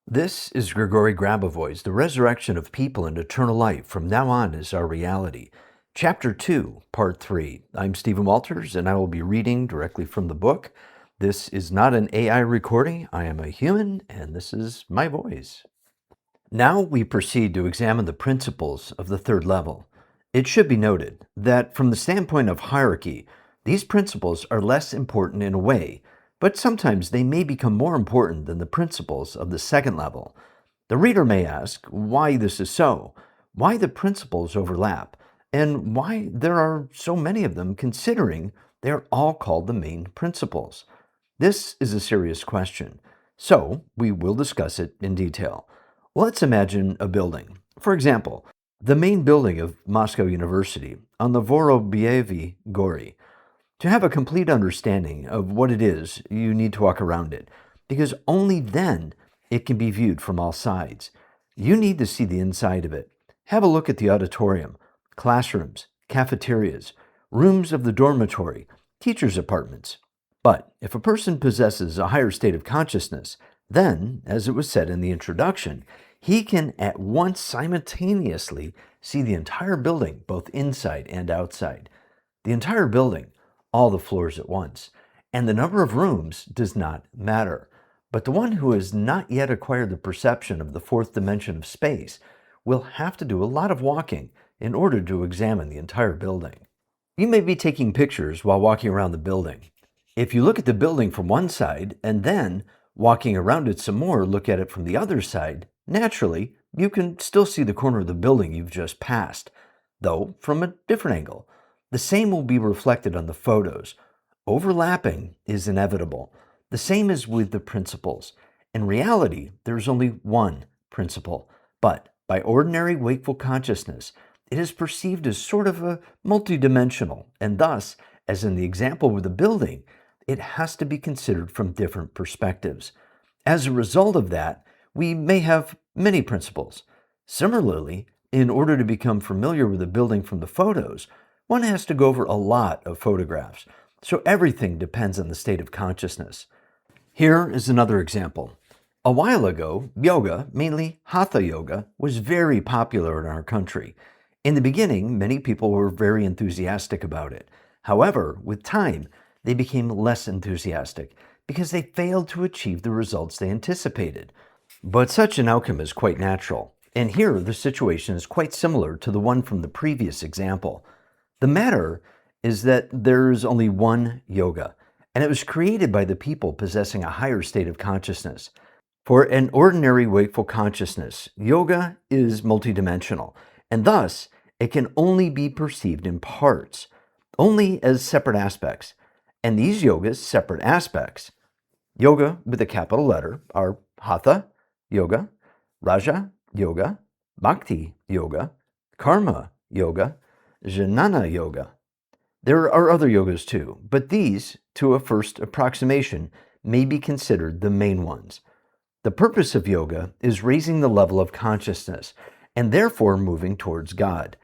This is Grigori Grabovoi's The Resurrection of People and Eternal Life from Now On is Our Reality. Chapter 2, Part 3. I'm Stephen Walters, and I will be reading directly from the book. This is not an AI recording. I am a human, and this is my voice. Now we proceed to examine the principles of the third level. It should be noted that from the standpoint of hierarchy, these principles are less important in a way, but sometimes they may become more important than the principles of the second level. The reader may ask why this is so, why the principles overlap, and why there are so many of them considering they are all called the main principles. This is a serious question, so we will discuss it in detail. Let's imagine a building. For example, the main building of Moscow University on the Vorobyevi Gori. To have a complete understanding of what it is, you need to walk around it, because only then it can be viewed from all sides. You need to see the inside of it. Have a look at the auditorium, classrooms, cafeterias, rooms of the dormitory, teachers' apartments. But if a person possesses a higher state of consciousness, then, as it was said in the introduction, he can at once simultaneously see the entire building, both inside and outside. The entire building, all the floors at once, and the number of rooms does not matter. But the one who has not yet acquired the perception of the fourth dimension of space will have to do a lot of walking in order to examine the entire building. You may be taking pictures while walking around the building. If you look at the building from one side and then, walking around it some more, look at it from the other side, naturally, you can still see the corner of the building you've just passed, though from a different angle. The same will be reflected on the photos. Overlapping is inevitable. The same is with the principles. In reality, there is only one principle, but by ordinary wakeful consciousness, it is perceived as sort of a multidimensional, and thus, as in the example with the building, it has to be considered from different perspectives. As a result of that, we may have many principles. Similarly, in order to become familiar with the building from the photos, one has to go over a lot of photographs, so everything depends on the state of consciousness. Here is another example. A while ago, yoga, mainly Hatha yoga, was very popular in our country. In the beginning, many people were very enthusiastic about it. However, with time, they became less enthusiastic because they failed to achieve the results they anticipated. But such an outcome is quite natural, and here the situation is quite similar to the one from the previous example. The matter is that there is only one yoga, and it was created by the people possessing a higher state of consciousness. For an ordinary wakeful consciousness, yoga is multidimensional, and thus it can only be perceived in parts, only as separate aspects. And these yogas' separate aspects, yoga with a capital letter, are Hatha yoga, Raja yoga, Bhakti yoga, Karma yoga, Jnana yoga. There are other yogas too, but these, to a first approximation, may be considered the main ones. The purpose of yoga is raising the level of consciousness and therefore moving towards God.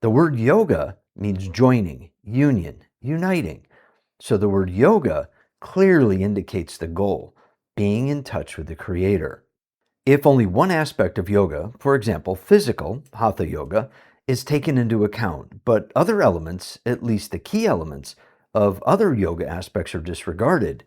The word yoga means joining, union, uniting. So the word yoga clearly indicates the goal, being in touch with the Creator. If only one aspect of yoga, for example, physical, Hatha yoga, is taken into account, but other elements, at least the key elements, of other yoga aspects are disregarded,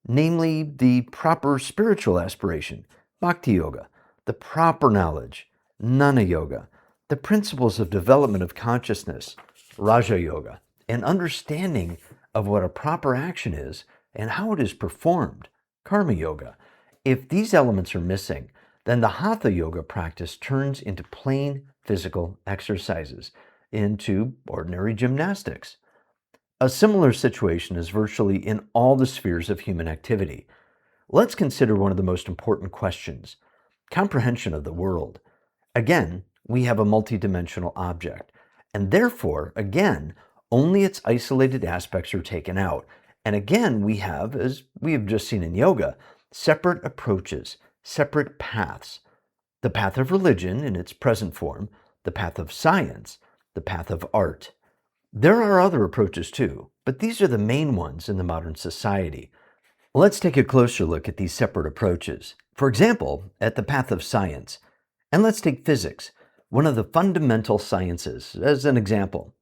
namely the proper spiritual aspiration, Bhakti yoga, the proper knowledge, Jnana yoga, the principles of development of consciousness, Raja yoga, and understanding of what a proper action is and how it is performed, Karma yoga. If these elements are missing, then the Hatha yoga practice turns into plain physical exercises, into ordinary gymnastics. A similar situation is virtually in all the spheres of human activity. Let's consider one of the most important questions, comprehension of the world. Again, we have a multidimensional object, and therefore, again, only its isolated aspects are taken out. And again, we have, as we have just seen in yoga, separate approaches, separate paths. The path of religion in its present form, the path of science, the path of art. There are other approaches too, but these are the main ones in the modern society. Let's take a closer look at these separate approaches. For example, at the path of science, and let's take physics, one of the fundamental sciences, as an example.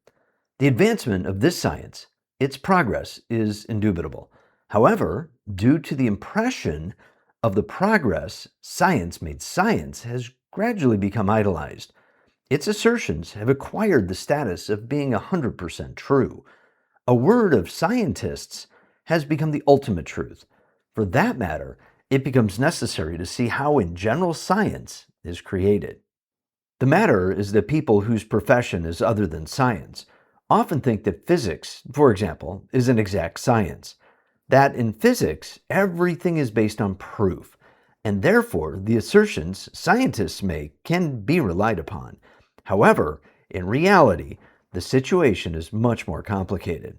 The advancement of this science, its progress is indubitable. However, due to the impression of the progress science made science has gradually become idolized. Its assertions have acquired the status of being 100% true. A word of scientists has become the ultimate truth. For that matter, it becomes necessary to see how in general science is created. The matter is that people whose profession is other than science often think that physics, for example, is an exact science. That in physics, everything is based on proof, and therefore the assertions scientists make can be relied upon. However, in reality, the situation is much more complicated.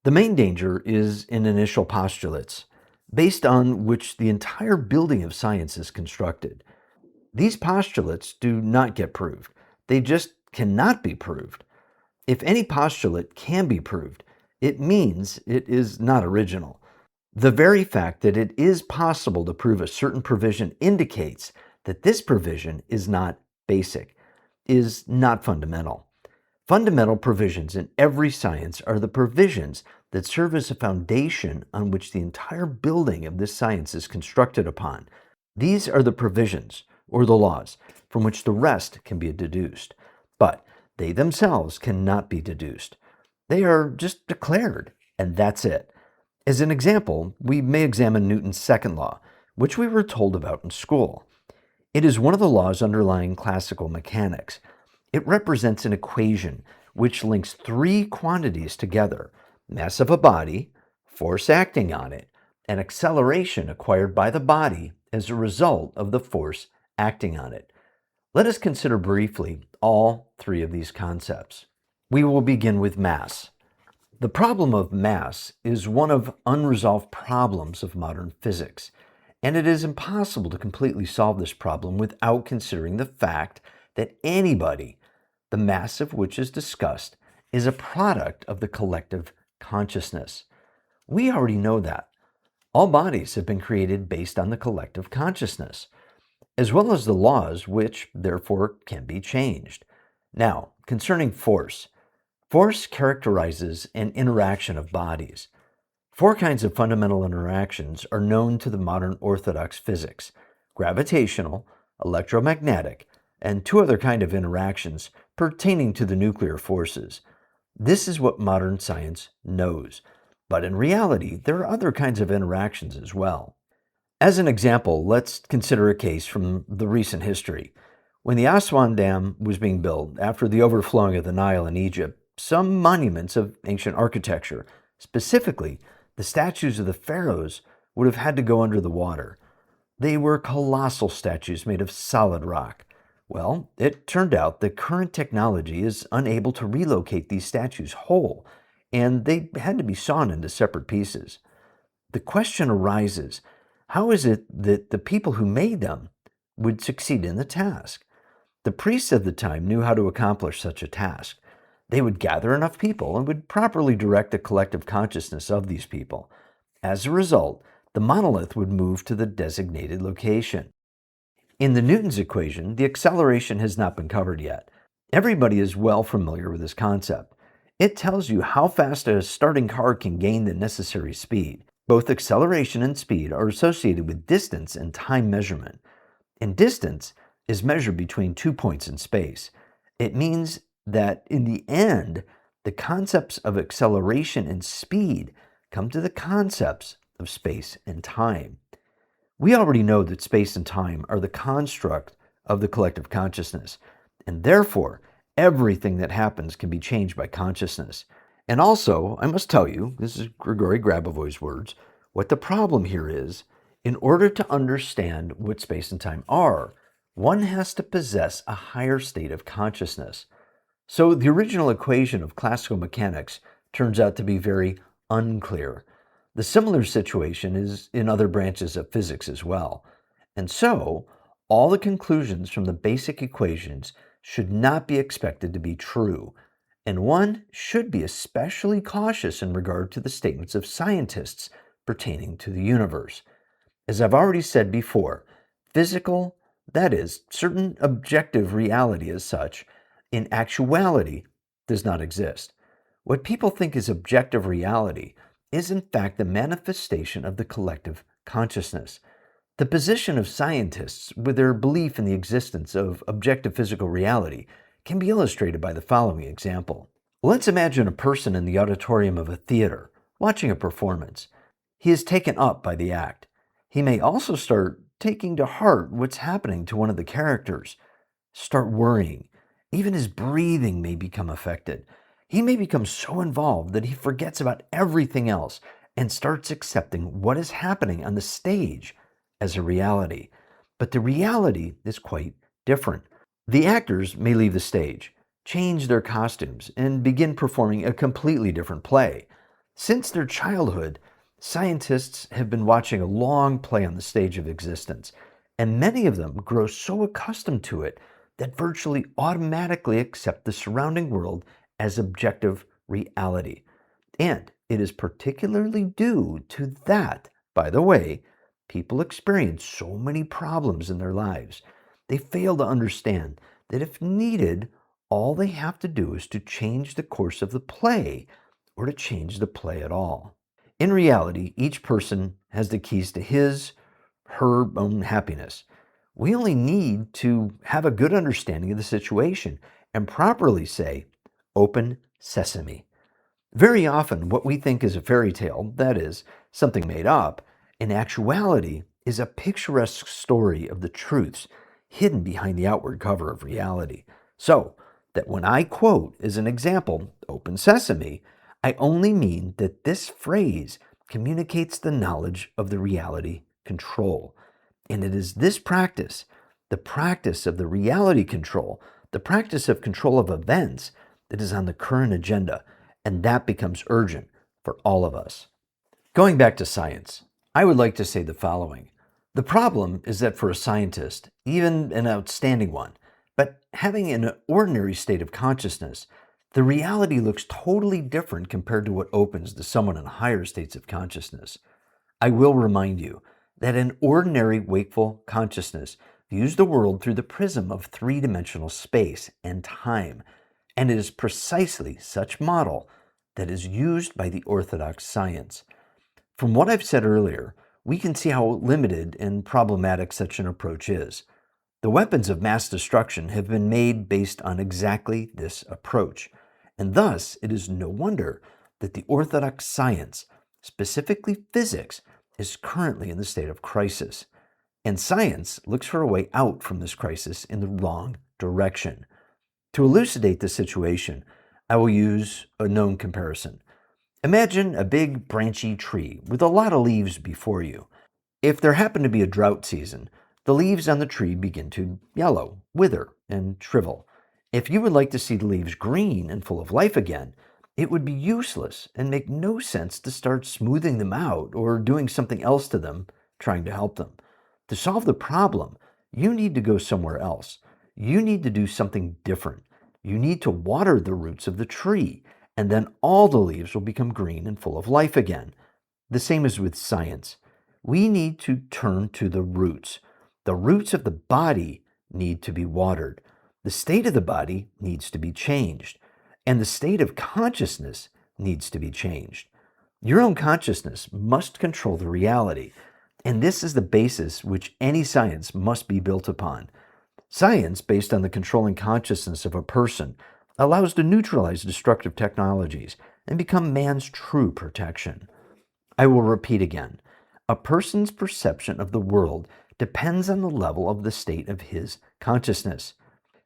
The main danger is in initial postulates, based on which the entire building of science is constructed. These postulates do not get proved. They just cannot be proved. If any postulate can be proved, it means it is not original. The very fact that it is possible to prove a certain provision indicates that this provision is not basic, is not fundamental. Fundamental provisions in every science are the provisions that serve as a foundation on which the entire building of this science is constructed upon. These are the provisions, or the laws, from which the rest can be deduced. But they themselves cannot be deduced. They are just declared, and that's it. As an example, we may examine Newton's second law, which we were told about in school. It is one of the laws underlying classical mechanics. It represents an equation which links three quantities together: mass of a body, force acting on it, and acceleration acquired by the body as a result of the force acting on it. Let us consider briefly all three of these concepts. We will begin with mass. The problem of mass is one of unresolved problems of modern physics, and it is impossible to completely solve this problem without considering the fact that anybody, the mass of which is discussed, is a product of the collective consciousness. We already know that. All bodies have been created based on the collective consciousness, as well as the laws which, therefore, can be changed. Now, concerning force. Force characterizes an interaction of bodies. Four kinds of fundamental interactions are known to the modern orthodox physics: gravitational, electromagnetic, and two other kinds of interactions pertaining to the nuclear forces. This is what modern science knows. But in reality, there are other kinds of interactions as well. As an example, let's consider a case from the recent history. When the Aswan Dam was being built after the overflowing of the Nile in Egypt, some monuments of ancient architecture, specifically the statues of the pharaohs, would have had to go under the water. They were colossal statues made of solid rock. Well, it turned out that current technology is unable to relocate these statues whole, and they had to be sawn into separate pieces. The question arises, how is it that the people who made them would succeed in the task? The priests of the time knew how to accomplish such a task. They would gather enough people and would properly direct the collective consciousness of these people. As a result, the monolith would move to the designated location. In the Newton's equation, the acceleration has not been covered yet. Everybody is well familiar with this concept. It tells you how fast a starting car can gain the necessary speed. Both acceleration and speed are associated with distance and time measurement. And distance is measured between 2 points in space. It means that in the end, the concepts of acceleration and speed come to the concepts of space and time. We already know that space and time are the construct of the collective consciousness, and therefore, everything that happens can be changed by consciousness. And also, I must tell you, this is Grigori Grabovoi's words, what the problem here is, in order to understand what space and time are, one has to possess a higher state of consciousness. So the original equation of classical mechanics turns out to be very unclear. The similar situation is in other branches of physics as well. And so, all the conclusions from the basic equations should not be expected to be true, and one should be especially cautious in regard to the statements of scientists pertaining to the universe. As I've already said before, physical, that is, certain objective reality as such, in actuality does not exist. What people think is objective reality is in fact the manifestation of the collective consciousness. The position of scientists with their belief in the existence of objective physical reality can be illustrated by the following example. Let's imagine a person in the auditorium of a theater watching a performance. He is taken up by the act. He may also start taking to heart what's happening to one of the characters, start worrying. Even his breathing may become affected. He may become so involved that he forgets about everything else and starts accepting what is happening on the stage as a reality. But the reality is quite different. The actors may leave the stage, change their costumes, and begin performing a completely different play. Since their childhood, scientists have been watching a long play on the stage of existence, and many of them grow so accustomed to it that virtually automatically accept the surrounding world as objective reality. And it is particularly due to that, by the way, people experience so many problems in their lives. They fail to understand that if needed, all they have to do is to change the course of the play or to change the play at all. In reality, each person has the keys to his, her own happiness. We only need to have a good understanding of the situation and properly say, "Open sesame." Very often, what we think is a fairy tale, that is, something made up, in actuality is a picturesque story of the truths hidden behind the outward cover of reality. So, that when I quote as an example, "Open sesame," I only mean that this phrase communicates the knowledge of the reality control. And it is this practice, the practice of the reality control, the practice of control of events, that is on the current agenda, and that becomes urgent for all of us. Going back to science, I would like to say the following. The problem is that for a scientist, even an outstanding one, but having an ordinary state of consciousness, the reality looks totally different compared to what opens to someone in higher states of consciousness. I will remind you that an ordinary wakeful consciousness views the world through the prism of three-dimensional space and time, and it is precisely such model that is used by the orthodox science. From what I've said earlier, we can see how limited and problematic such an approach is. The weapons of mass destruction have been made based on exactly this approach, and thus it is no wonder that the orthodox science, specifically physics, is currently in the state of crisis. And science looks for a way out from this crisis in the wrong direction. To elucidate the situation, I will use a known comparison. Imagine a big branchy tree with a lot of leaves before you. If there happened to be a drought season, the leaves on the tree begin to yellow, wither, and shrivel. If you would like to see the leaves green and full of life again, it would be useless and make no sense to start smoothing them out or doing something else to them, trying to help them. To solve the problem, you need to go somewhere else. You need to do something different. You need to water the roots of the tree, and then all the leaves will become green and full of life again. The same is with science. We need to turn to the roots. The roots of the body need to be watered. The state of the body needs to be changed, and the state of consciousness needs to be changed. Your own consciousness must control the reality, and this is the basis which any science must be built upon. Science, based on the controlling consciousness of a person, allows to neutralize destructive technologies and become man's true protection. I will repeat again. A person's perception of the world depends on the level of the state of his consciousness.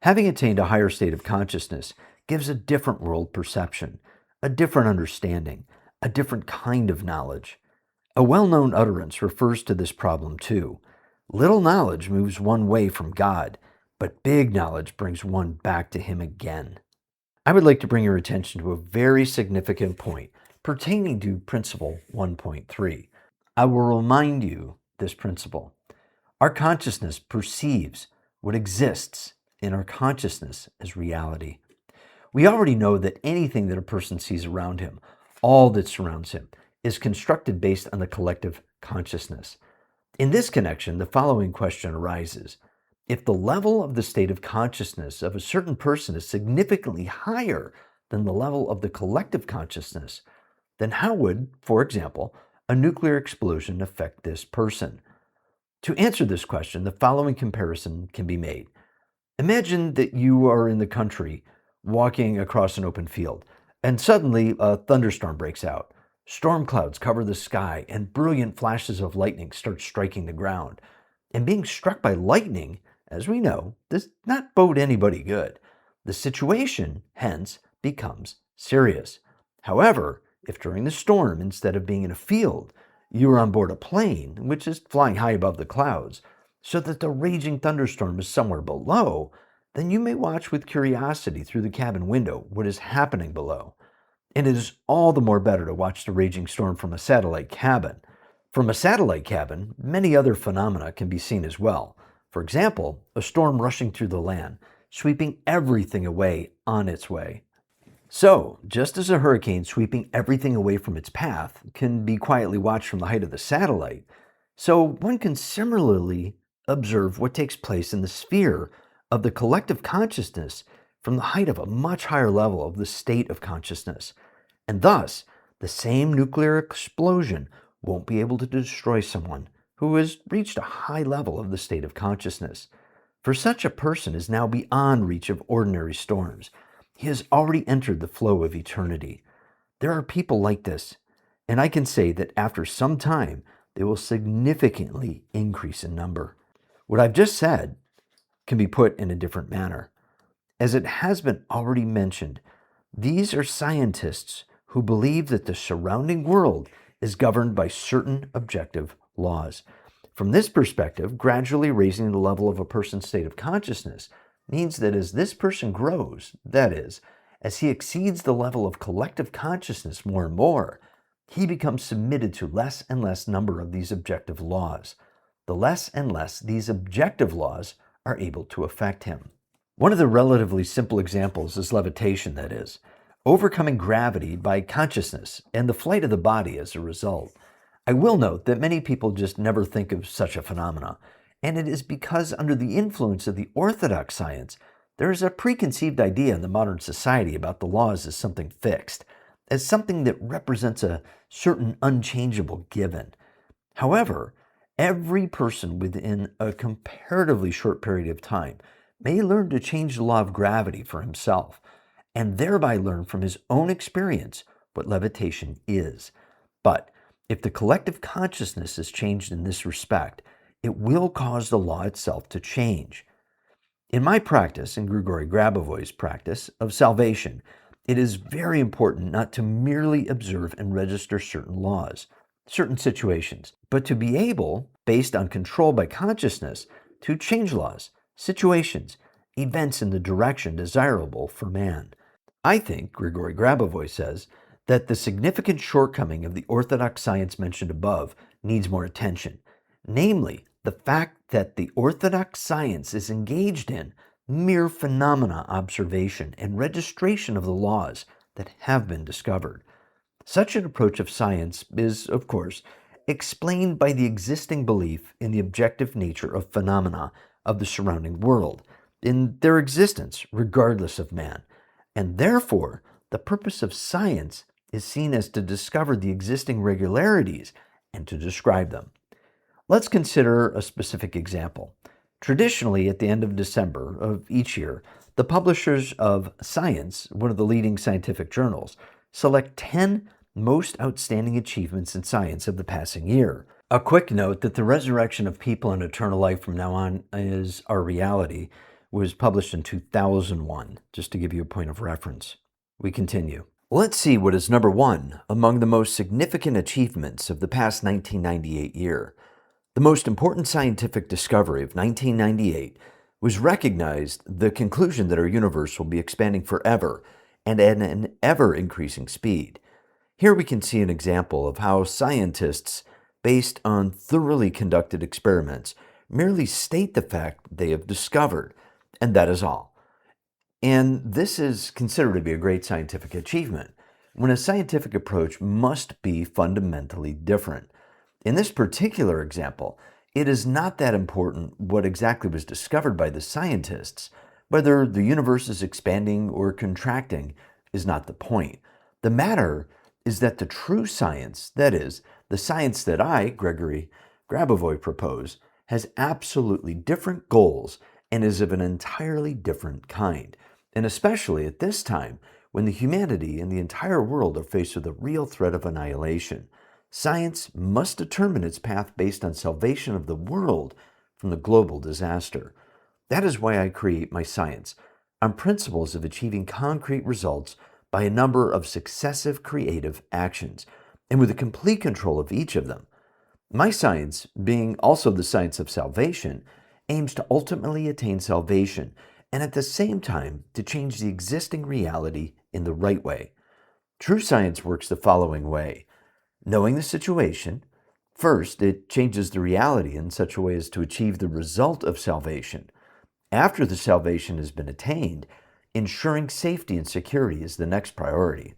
Having attained a higher state of consciousness gives a different world perception, a different understanding, a different kind of knowledge. A well-known utterance refers to this problem too. Little knowledge moves one way from God, but big knowledge brings one back to Him again. I would like to bring your attention to a very significant point pertaining to Principle 1.3. I will remind you this principle. Our consciousness perceives what exists in our consciousness as reality. We already know that anything that a person sees around him, all that surrounds him, is constructed based on the collective consciousness. In this connection, the following question arises. If the level of the state of consciousness of a certain person is significantly higher than the level of the collective consciousness, then how would, for example, a nuclear explosion affect this person? To answer this question, the following comparison can be made. Imagine that you are in the country walking across an open field, and suddenly a thunderstorm breaks out. Storm clouds cover the sky, and brilliant flashes of lightning start striking the ground. And being struck by lightning, as we know, does not bode anybody good. The situation, hence, becomes serious. However, if during the storm, instead of being in a field, you are on board a plane, which is flying high above the clouds, so that the raging thunderstorm is somewhere below, then you may watch with curiosity through the cabin window what is happening below. And it is all the more better to watch the raging storm from a satellite cabin. From a satellite cabin, many other phenomena can be seen as well. For example, a storm rushing through the land, sweeping everything away on its way. So, just as a hurricane sweeping everything away from its path can be quietly watched from the height of the satellite, so one can similarly observe what takes place in the sphere of the collective consciousness from the height of a much higher level of the state of consciousness. And thus, the same nuclear explosion won't be able to destroy someone who has reached a high level of the state of consciousness. For such a person is now beyond reach of ordinary storms. He has already entered the flow of eternity. There are people like this, and I can say that after some time, they will significantly increase in number. What I've just said can be put in a different manner. As it has been already mentioned, these are scientists who believe that the surrounding world is governed by certain objective laws. From this perspective, gradually raising the level of a person's state of consciousness means that as this person grows, that is, as he exceeds the level of collective consciousness more and more, he becomes submitted to less and less number of these objective laws. The less and less these objective laws are able to affect him. One of the relatively simple examples is levitation, that is, overcoming gravity by consciousness and the flight of the body as a result. I will note that many people just never think of such a phenomena, and it is because under the influence of the orthodox science, there is a preconceived idea in the modern society about the laws as something fixed, as something that represents a certain unchangeable given. However, every person within a comparatively short period of time may learn to change the law of gravity for himself, and thereby learn from his own experience what levitation is. But if the collective consciousness is changed in this respect, it will cause the law itself to change. In my practice, in Grigori Grabovoi's practice of salvation, it is very important not to merely observe and register certain laws, certain situations, but to be able, based on control by consciousness, to change laws, situations, events in the direction desirable for man. I think, Grigori Grabovoi says, that the significant shortcoming of the orthodox science mentioned above needs more attention, namely the fact that the orthodox science is engaged in mere phenomena observation and registration of the laws that have been discovered. Such an approach of science is, of course, explained by the existing belief in the objective nature of phenomena of the surrounding world, in their existence regardless of man, and therefore the purpose of science is seen as to discover the existing regularities and to describe them. Let's consider a specific example. Traditionally, at the end of December of each year, the publishers of Science, one of the leading scientific journals, select 10 most outstanding achievements in science of the passing year. A quick note that the resurrection of people and eternal life from now on is our reality was published in 2001, just to give you a point of reference. We continue. Let's see what is number one among the most significant achievements of the past 1998 year. The most important scientific discovery of 1998 was recognized the conclusion that our universe will be expanding forever and at an ever-increasing speed. Here we can see an example of how scientists, based on thoroughly conducted experiments, merely state the fact they have discovered, and that is all. And this is considered to be a great scientific achievement, when a scientific approach must be fundamentally different. In this particular example, It is not that important what exactly was discovered by the scientists. Whether the universe is expanding or contracting is not the point. The matter is that the true science, that is, the science that I, Grigori Grabovoi, propose, has absolutely different goals and is of an entirely different kind. And especially at this time, when the humanity and the entire world are faced with a real threat of annihilation. Science must determine its path based on salvation of the world from the global disaster. That is why I create my science, on principles of achieving concrete results by a number of successive creative actions, and with a complete control of each of them. My science, being also the science of salvation, aims to ultimately attain salvation and at the same time to change the existing reality in the right way. True science works the following way. Knowing the situation, first, it changes the reality in such a way as to achieve the result of salvation. After the salvation has been attained, ensuring safety and security is the next priority.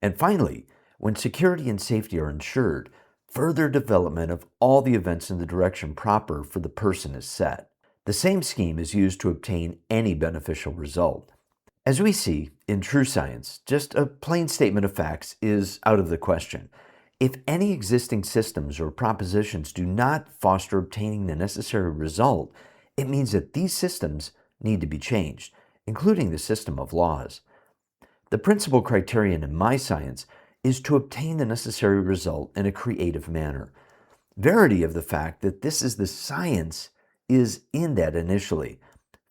And finally, when security and safety are ensured, further development of all the events in the direction proper for the person is set. The same scheme is used to obtain any beneficial result. As we see in true science, just a plain statement of facts is out of the question. If any existing systems or propositions do not foster obtaining the necessary result, it means that these systems need to be changed, including the system of laws. The principal criterion in my science is to obtain the necessary result in a creative manner. Verity of the fact that this is the science is in that initially.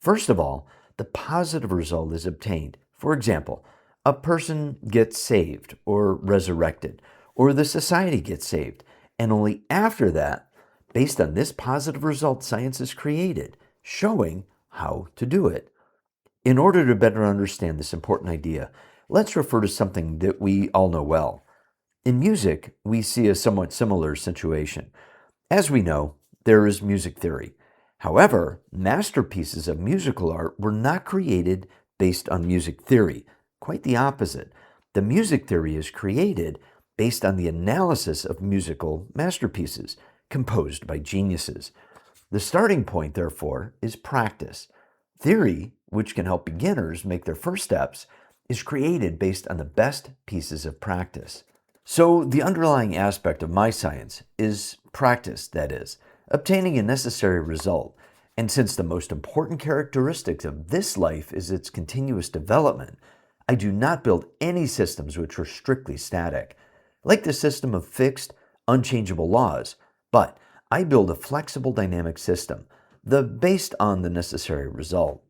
First of all, the positive result is obtained. For example, a person gets saved or resurrected, or the society gets saved, and only after that, based on this positive result, science is created, showing how to do it. In order to better understand this important idea, let's refer to something that we all know well. In music, we see a somewhat similar situation. As we know, there is music theory. However, masterpieces of musical art were not created based on music theory. Quite the opposite. The music theory is created based on the analysis of musical masterpieces composed by geniuses. The starting point, therefore, is practice. Theory, which can help beginners make their first steps, is created based on the best pieces of practice. So the underlying aspect of my science is practice, that is, obtaining a necessary result. And since the most important characteristic of this life is its continuous development, I do not build any systems which are strictly static, like the system of fixed, unchangeable laws, but I build a flexible dynamic system, based on the necessary result.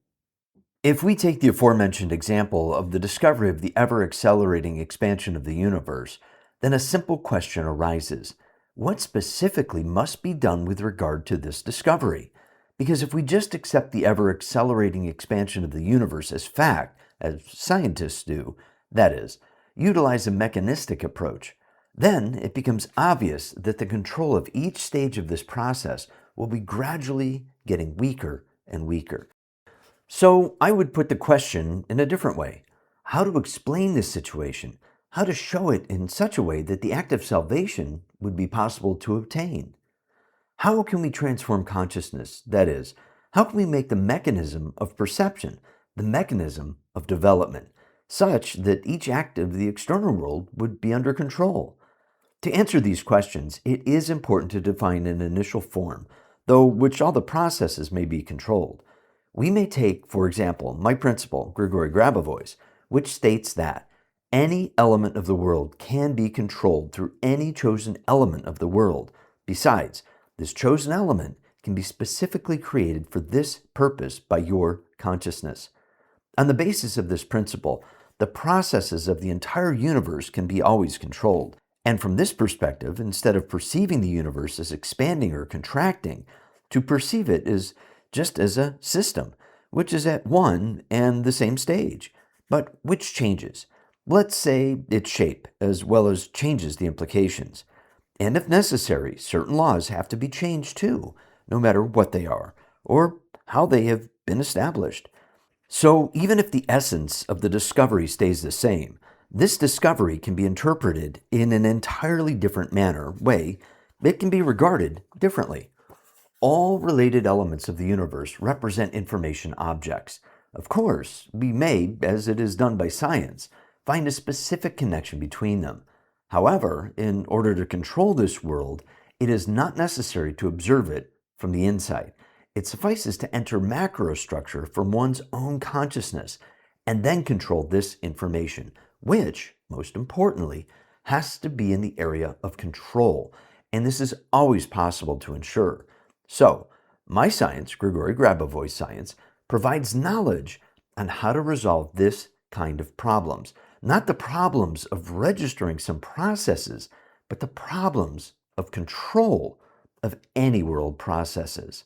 If we take the aforementioned example of the discovery of the ever-accelerating expansion of the universe, then a simple question arises. What specifically must be done with regard to this discovery? Because if we just accept the ever-accelerating expansion of the universe as fact, as scientists do, that is, utilize a mechanistic approach, then it becomes obvious that the control of each stage of this process will be gradually getting weaker and weaker. So I would put the question in a different way. How to explain this situation? How to show it in such a way that the act of salvation would be possible to obtain? How can we transform consciousness? That is, how can we make the mechanism of perception the mechanism of development, such that each act of the external world would be under control? To answer these questions, it is important to define an initial form, though which all the processes may be controlled. We may take, for example, my principle, Grigori Grabovoi's, which states that any element of the world can be controlled through any chosen element of the world. Besides, this chosen element can be specifically created for this purpose by your consciousness. On the basis of this principle, the processes of the entire universe can be always controlled. And from this perspective, instead of perceiving the universe as expanding or contracting, to perceive it as just as a system, which is at one and the same stage, but which changes. Let's say its shape, as well as changes the implications. And if necessary, certain laws have to be changed too, no matter what they are, or how they have been established. So even if the essence of the discovery stays the same, this discovery can be interpreted in an entirely different way. It can be regarded differently. All related elements of the universe represent information objects. Of course, we may, as it is done by science, find a specific connection between them. However, in order to control this world, it is not necessary to observe it from the inside. It suffices to enter macrostructure from one's own consciousness and then control this information, which, most importantly, has to be in the area of control. And this is always possible to ensure. So, my science, Grigori Grabovoi's science, provides knowledge on how to resolve this kind of problems. Not the problems of registering some processes, but the problems of control of any world processes.